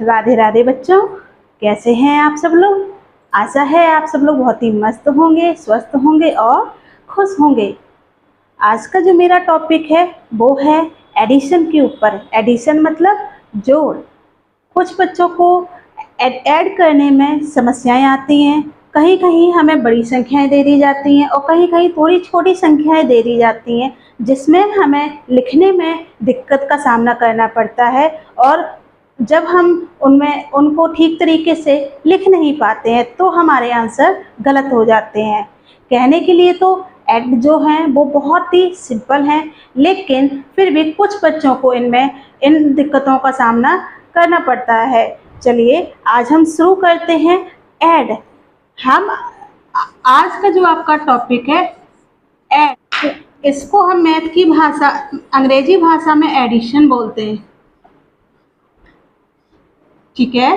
राधे राधे बच्चों, कैसे हैं आप सब लोग। आशा है आप सब लोग बहुत ही मस्त होंगे, स्वस्थ होंगे और खुश होंगे। आज का जो मेरा टॉपिक है वो है एडिशन के ऊपर। एडिशन मतलब जोड़। कुछ बच्चों को ऐड करने में समस्याएं आती हैं। कहीं कहीं हमें बड़ी संख्याएं दे दी जाती हैं और कहीं कहीं थोड़ी छोटी संख्याएं दे दी जाती हैं, जिसमें हमें लिखने में दिक्कत का सामना करना पड़ता है। और जब हम उनमें उनको ठीक तरीके से लिख नहीं पाते हैं तो हमारे आंसर गलत हो जाते हैं। कहने के लिए तो ऐड जो हैं वो बहुत ही सिंपल हैं, लेकिन फिर भी कुछ बच्चों को इनमें इन दिक्कतों का सामना करना पड़ता है। चलिए आज हम शुरू करते हैं ऐड। हम आज का जो आपका टॉपिक है ऐड, इसको हम मैथ की भाषा, अंग्रेजी भाषा में एडिशन बोलते हैं। ठीक है।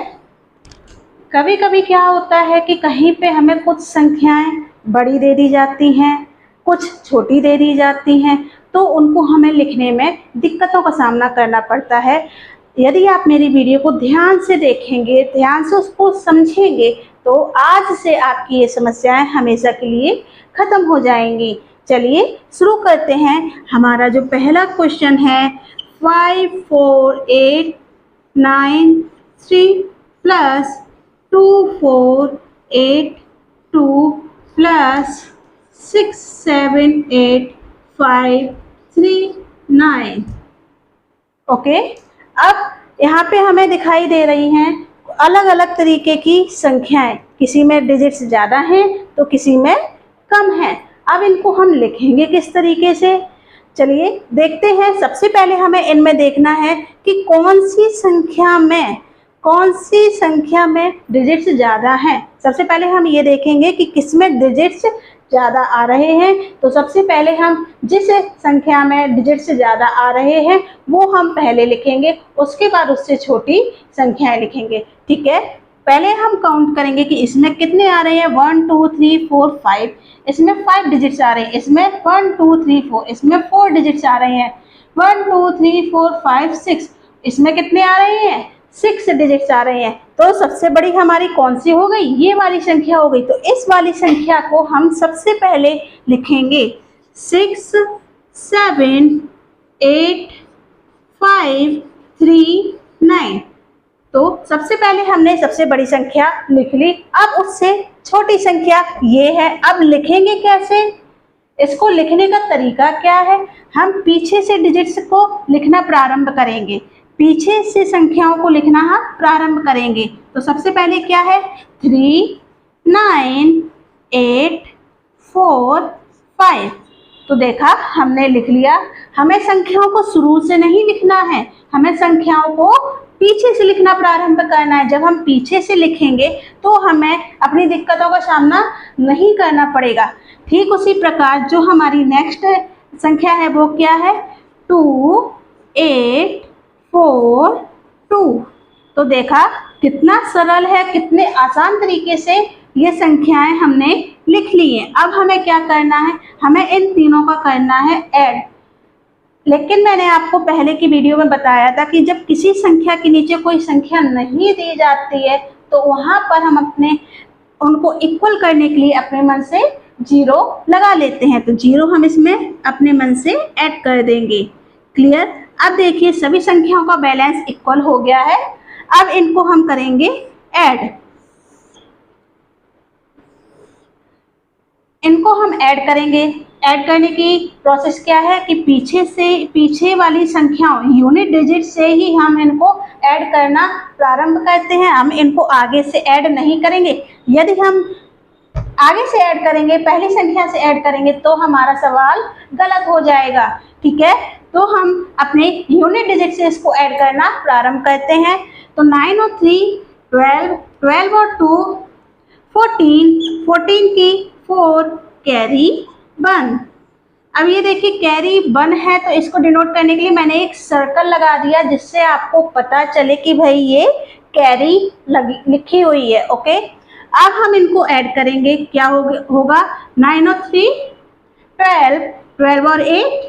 कभी कभी क्या होता है कि कहीं पे हमें कुछ संख्याएं बड़ी दे दी जाती हैं, कुछ छोटी दे दी जाती हैं, तो उनको हमें लिखने में दिक्कतों का सामना करना पड़ता है। यदि आप मेरी वीडियो को ध्यान से देखेंगे, ध्यान से उसको समझेंगे, तो आज से आपकी ये समस्याएं हमेशा के लिए ख़त्म हो जाएंगी। चलिए शुरू करते हैं। हमारा जो पहला क्वेश्चन है 5 4 8 9 3 प्लस 2 4 8 2 प्लस 6 7 8 5 3 9। ओके। अब यहाँ पे हमें दिखाई दे रही हैं अलग अलग तरीके की संख्याएं। किसी में डिजिट्स ज़्यादा हैं तो किसी में कम हैं। अब इनको हम लिखेंगे किस तरीके से, चलिए देखते हैं। सबसे पहले हमें इनमें देखना है कि कौन सी संख्या में डिजिट्स ज़्यादा हैं। सबसे पहले हम ये देखेंगे कि किसमें डिजिट्स ज़्यादा आ रहे हैं। तो सबसे पहले हम जिस संख्या में डिजिट्स ज़्यादा आ रहे हैं वो हम पहले लिखेंगे, उसके बाद उससे छोटी संख्याएं लिखेंगे। ठीक है। पहले हम काउंट करेंगे कि इसमें कितने आ रहे हैं। 1 2 3 4 5, इसमें 5 डिजिट्स आ रहे हैं। इसमें 1 2 3 4, इसमें 4 डिजिट्स आ रहे हैं। 1 2 3 4 5 6, इसमें कितने आ रहे हैं, 6 डिजिट्स आ रहे हैं। तो सबसे बड़ी हमारी कौन सी हो गई, ये वाली संख्या हो गई। तो इस वाली संख्या को हम सबसे पहले लिखेंगे 6 7 8 5 3 9। तो सबसे पहले हमने सबसे बड़ी संख्या लिख ली। अब उससे छोटी संख्या ये है। अब लिखेंगे कैसे, इसको लिखने का तरीका क्या है, हम पीछे से डिजिट्स को लिखना प्रारंभ करेंगे। पीछे से संख्याओं को लिखना हम प्रारंभ करेंगे। तो सबसे पहले क्या है 3 9 8 4 5। तो देखा हमने लिख लिया। हमें संख्याओं को शुरू से नहीं लिखना है, हमें संख्याओं को पीछे से लिखना प्रारंभ करना है। जब हम पीछे से लिखेंगे तो हमें अपनी दिक्कतों का सामना नहीं करना पड़ेगा। ठीक उसी प्रकार जो हमारी नेक्स्ट संख्या है वो क्या है 2 8 4 2। तो देखा कितना सरल है, कितने आसान तरीके से ये संख्याएं हमने लिख ली हैं। अब हमें क्या करना है, हमें इन तीनों का करना है ऐड। लेकिन मैंने आपको पहले की वीडियो में बताया था कि जब किसी संख्या के नीचे कोई संख्या नहीं दी जाती है तो वहाँ पर हम अपने उनको इक्वल करने के लिए अपने मन से 0 लगा लेते हैं। तो 0 हम इसमें अपने मन से ऐड कर देंगे। क्लियर। अब देखिए सभी संख्याओं का बैलेंस इक्वल हो गया है। अब इनको हम करेंगे ऐड। इनको हम ऐड करेंगे। ऐड करने की प्रोसेस क्या है कि पीछे वाली संख्याओं यूनिट डिजिट से ही हम इनको ऐड करना प्रारंभ करते हैं। हम इनको आगे से ऐड नहीं करेंगे। यदि हम आगे से ऐड करेंगे, पहली संख्या से ऐड करेंगे, तो हमारा सवाल गलत हो जाएगा। ठीक है। तो हम अपने यूनिट डिजिट से इसको ऐड करना प्रारंभ करते हैं। तो 9 और 3 12, 12 और 2 14, 14 की 4 कैरी 1। अब ये देखिए कैरी 1 है, तो इसको डिनोट करने के लिए मैंने एक सर्कल लगा दिया, जिससे आपको पता चले कि भाई ये कैरी लिखी हुई है। ओके। अब हम इनको ऐड करेंगे। क्या होगा 9 और 3 12, 12 और 8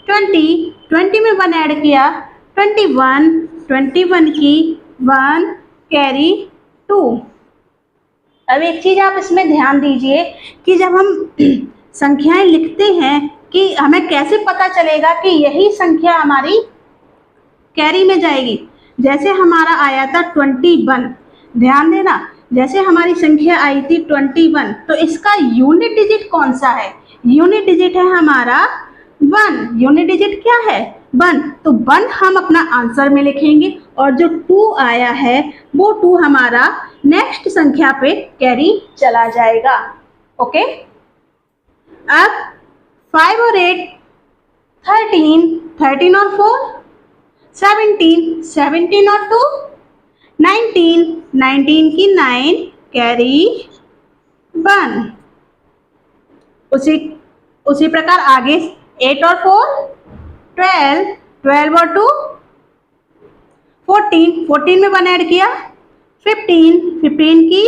20, 20 में 1 ऐड किया 21, 21 की 1 कैरी 2। अब एक चीज आप इसमें ध्यान दीजिए कि जब हम संख्याएं लिखते हैं कि हमें कैसे पता चलेगा कि यही संख्या हमारी कैरी में जाएगी। जैसे हमारा आया था 21, ध्यान देना, जैसे हमारी संख्या आई थी 21, तो इसका यूनिट डिजिट कौन सा है? यूनिट डिजिट है हमारा 1। यूनिट डिजिट क्या है? 1। तो 1 हम अपना आंसर में लिखेंगे और जो 2 आया है वो 2 हमारा नेक्स्ट संख्या पे कैरी चला जाएगा। ओके, अब 5 और 8 13, 13 और 4 17, 17 और 2 19, 19 की 9 कैरी 1। उसी प्रकार आगे 8 और 4 12, 12 और 2 14, 14 में 1 ऐड किया 15, 15 की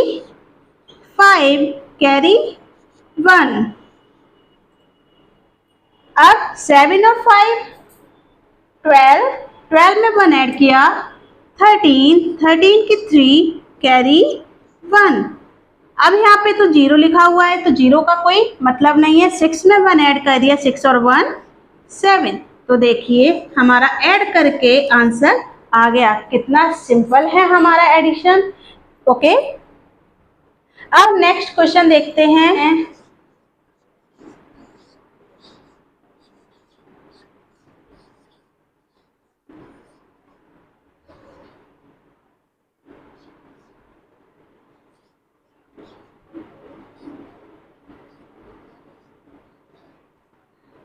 5 कैरी 1। अब 7 और 5 12, 12 में 1 ऐड किया 13, 13 की 3 कैरी 1। अब यहाँ पे तो 0 लिखा हुआ है तो 0 का कोई मतलब नहीं है। 6 में 1 ऐड कर दिया, 6 और 1 7। तो देखिए हमारा ऐड करके आंसर आ गया। कितना सिंपल है हमारा एडिशन। ओके, अब नेक्स्ट क्वेश्चन देखते हैं।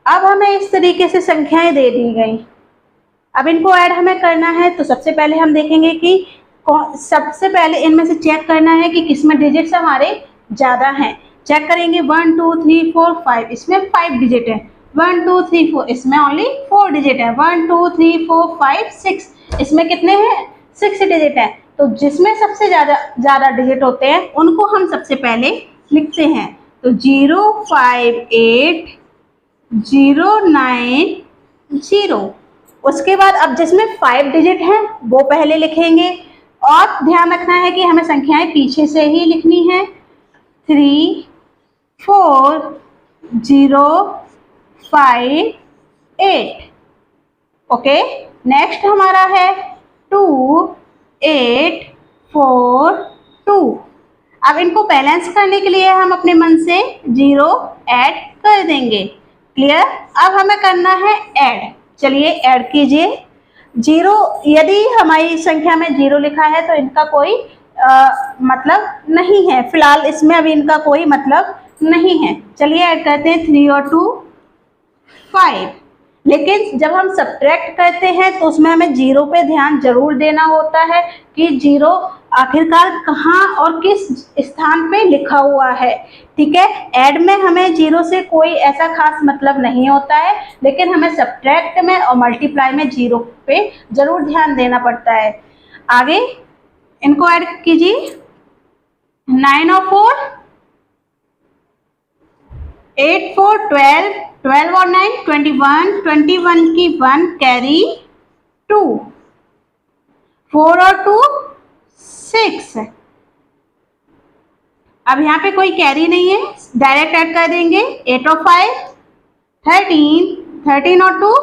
अब हमें इस तरीके से संख्याएं दे दी गई। अब इनको ऐड हमें करना है तो सबसे पहले हम देखेंगे कि सबसे पहले इनमें से चेक करना है कि किसमें डिजिट्स हमारे ज़्यादा हैं। चेक करेंगे 1 2 3 4 5, इसमें 5 डिजिट है। 1 2 3 4, इसमें ओनली 4 डिजिट है। 1 2 3 4 5 6, इसमें कितने हैं? 6 डिजिट है। तो जिसमें सबसे ज़्यादा डिजिट होते हैं उनको हम सबसे पहले लिखते हैं। तो 0 5 8 0 9 0। उसके बाद अब जिसमें 5 डिजिट हैं वो पहले लिखेंगे और ध्यान रखना है कि हमें संख्याएं पीछे से ही लिखनी है। 3 4 0 5 8। ओके, नेक्स्ट हमारा है 2 8 4 2। अब इनको बैलेंस करने के लिए हम अपने मन से 0 ऐड कर देंगे। क्लियर? अब हमें करना है ऐड। चलिए ऐड कीजिए। 0, यदि हमारी संख्या में 0 लिखा है तो इनका कोई मतलब नहीं है। फिलहाल इसमें अभी इनका कोई मतलब नहीं है। चलिए ऐड करते हैं 3 और 2 5। लेकिन जब हम सब्ट्रैक्ट करते हैं तो उसमें हमें 0 पे ध्यान जरूर देना होता है कि 0 आखिरकार कहाँ और किस स्थान पे लिखा हुआ है। ठीक है, ऐड में हमें 0 से कोई ऐसा खास मतलब नहीं होता है, लेकिन हमें सब्ट्रैक्ट में और मल्टीप्लाई में 0 पे जरूर ध्यान देना पड़ता है। आगे इनको ऐड कीजिए। 9 और 4 8 4 12, 12 और 9 21, 21 की 1 कैरी 2, 4 और 2 6। अब यहाँ पे कोई कैरी नहीं है, डायरेक्ट ऐड कर देंगे। 8 और 5 13, 13 और 2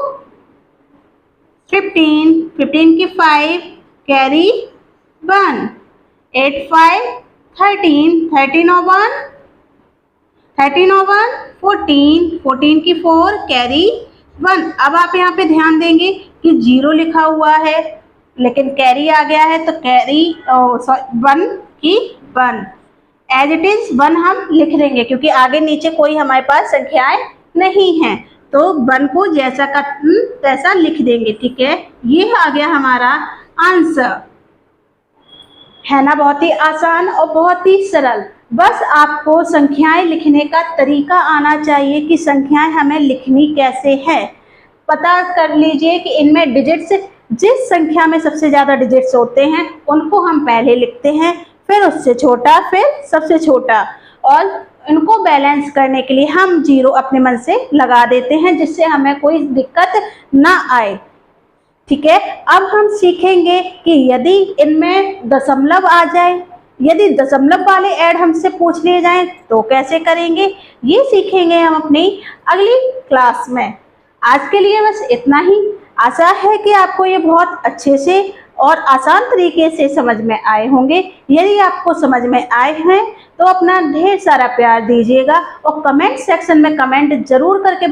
15, 15 की 5 कैरी 1, 8 5 13, 13 और 1 13 और 1 14, 14 की 4 कैरी 1। अब आप यहाँ पे ध्यान देंगे कि 0 लिखा हुआ है लेकिन कैरी आ गया है तो कैरी 1 की 1 एज इट इज 1 हम लिख देंगे क्योंकि आगे नीचे कोई हमारे पास संख्याएं नहीं हैं, तो 1 को जैसा का तैसा लिख देंगे। ठीक है, ये आ गया हमारा आंसर। है ना, बहुत ही आसान और बहुत ही सरल। बस आपको संख्याएं लिखने का तरीका आना चाहिए कि संख्याएं हमें लिखनी कैसे है। पता कर लीजिए कि इनमें डिजिट्स, जिस संख्या में सबसे ज़्यादा डिजिट्स होते हैं उनको हम पहले लिखते हैं, फिर उससे छोटा, फिर सबसे छोटा, और इनको बैलेंस करने के लिए हम 0 अपने मन से लगा देते हैं जिससे हमें कोई दिक्कत ना आए। ठीक है, अब हम सीखेंगे कि यदि इनमें दशमलव आ जाए, यदि दशमलव वाले ऐड हमसे पूछ लिए जाएं तो कैसे करेंगे, ये सीखेंगे हम अपनी अगली क्लास में। आज के लिए बस इतना ही। आशा है कि आपको ये बहुत अच्छे से और आसान तरीके से समझ में आए होंगे। यदि आपको समझ में आए हैं तो अपना ढेर सारा प्यार दीजिएगा और कमेंट सेक्शन में कमेंट जरूर करके